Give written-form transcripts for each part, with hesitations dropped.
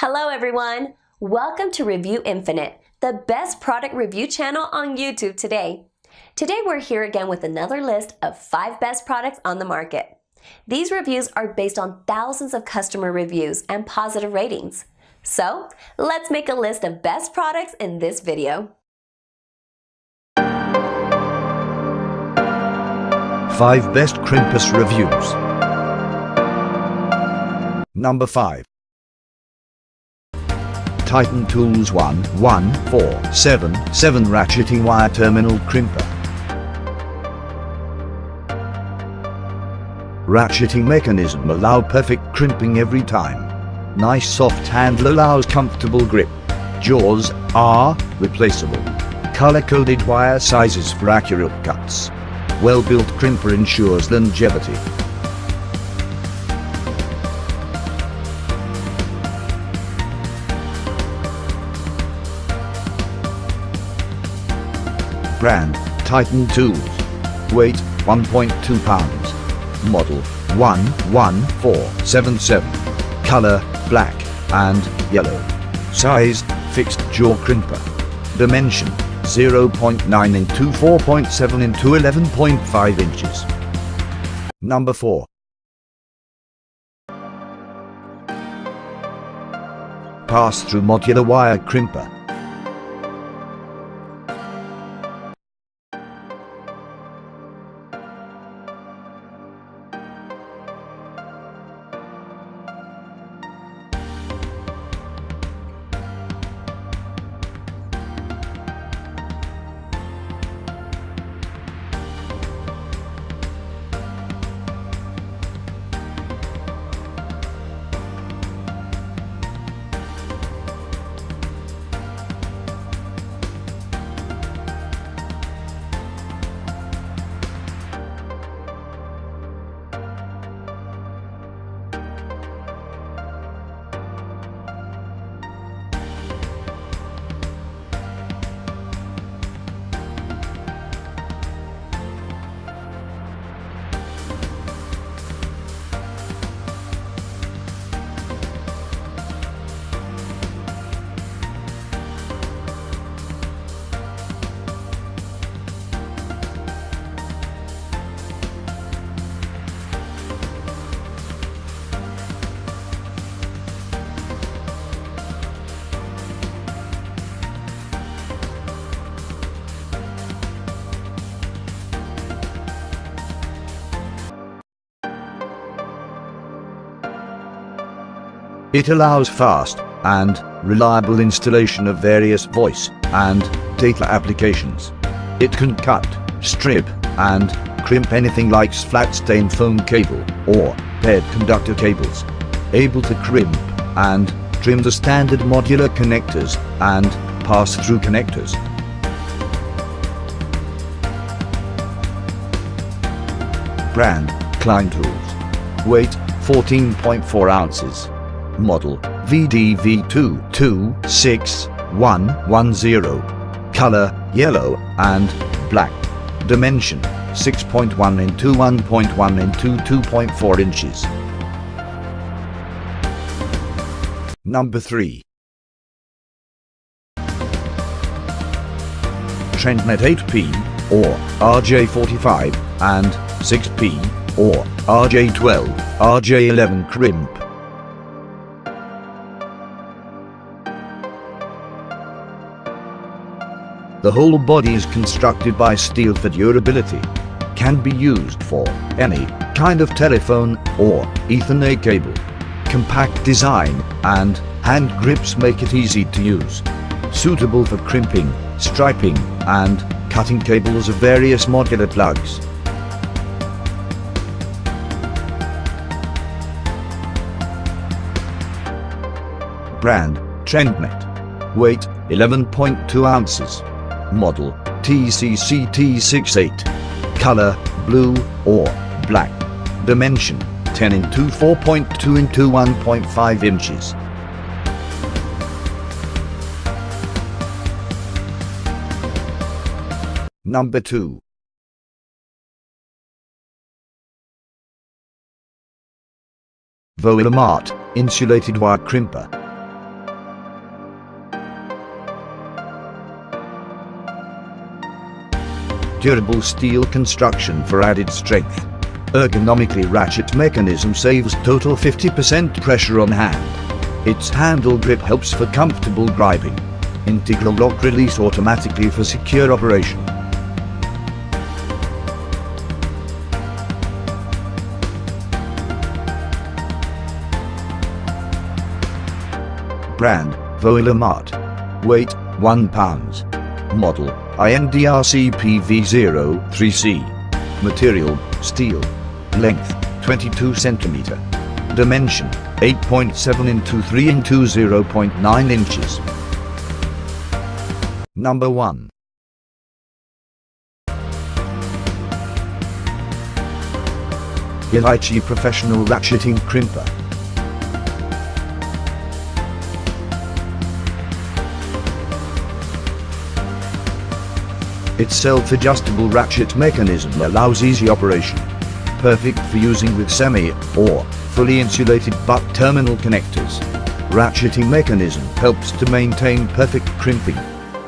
Hello everyone! Welcome to Review Infinite, the best product review channel on YouTube today. Today we're here again with another list of 5 best products on the market. These reviews are based on thousands of customer reviews and positive ratings. So, let's make a list of best products in this video. 5 Best Crimpers Reviews. Number 5. Titan Tools 11477 Ratcheting Wire Terminal Crimper. Ratcheting mechanism allow perfect crimping every time. Nice soft handle allows comfortable grip. Jaws are replaceable. Color-coded wire sizes for accurate cuts. Well-built crimper ensures longevity. Brand, Titan Tools. Weight, 1.2 pounds. Model, 11477. Color, black and yellow. Size, fixed jaw crimper. Dimension, 0.9 into 4.7 into 11.5 inches. Number 4. Passthrough Modular Wire Crimper. It allows fast and reliable installation of various voice and data applications. It can cut, strip, and crimp anything like flat stain foam cable or paired conductor cables. Able to crimp and trim the standard modular connectors and pass-through connectors. Brand, Klein Tools. Weight, 14.4 ounces. Model, VDV226110. Color, yellow and black. Dimension, 6.1 into 1.1 into 2.4 inches. Number 3. TRENDNET 8P or RJ45 and 6P or RJ12, RJ11 Crimp. The whole body is constructed by steel for durability. Can be used for any kind of telephone or Ethernet cable. Compact design and hand grips make it easy to use. Suitable for crimping, striping and cutting cables of various modular plugs. Brand, TRENDNET. Weight, 11.2 ounces. Model, TCCT68. Color, blue or black. Dimension, 10 into 4.2 into 1.5 inches. Number 2. Vuela Mart Insulated Wire Crimper. durable steel construction for added strength. Ergonomically ratchet mechanism saves total 50% pressure on hand. Its handle grip helps for comfortable driving. Integral lock release automatically for secure operation. Brand, Vuela Mart. Weight, 1 pound. Model, INDRCPV03C. Material, steel. Length, 22 cm. Dimension, 8.7 into 3 into 0.9 inches. Number 1. Hilitchi Professional Ratcheting Crimper. Its self-adjustable ratchet mechanism allows easy operation. Perfect for using with semi or fully insulated butt terminal connectors. Ratcheting mechanism helps to maintain perfect crimping.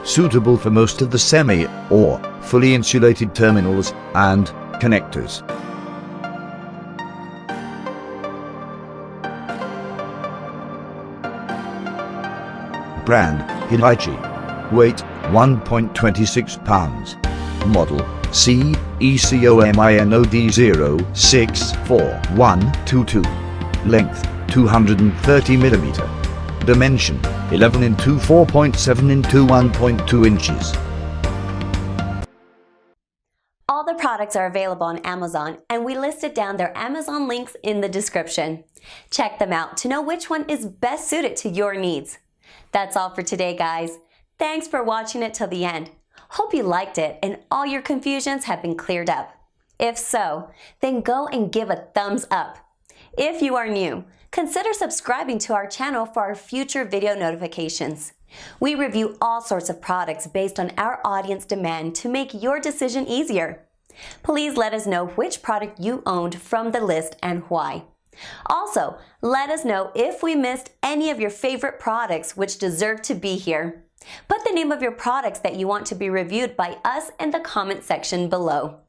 Suitable for most of the semi or fully insulated terminals and connectors. Brand, Hilitchi. Weight, 1.26 pounds. Model, CECOMINOD064122. Length, 230 mm. Dimension, 11 into 4.7 into 1.2 inches. All the products are available on Amazon, and we listed down their Amazon links in the description. Check them out to know which one is best suited to your needs. That's all for today, guys. Thanks for watching it till the end. Hope you liked it and all your confusions have been cleared up. If so, then go and give a thumbs up. If you are new, consider subscribing to our channel for our future video notifications. We review all sorts of products based on our audience demand to make your decision easier. Please let us know which product you owned from the list and why. Also, let us know if we missed any of your favorite products which deserve to be here. Put the name of your products that you want to be reviewed by us in the comment section below.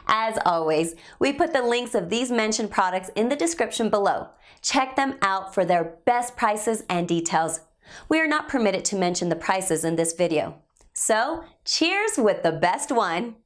As always, we put the links of these mentioned products in the description below. Check them out for their best prices and details. We are not permitted to mention the prices in this video. So, cheers with the best one!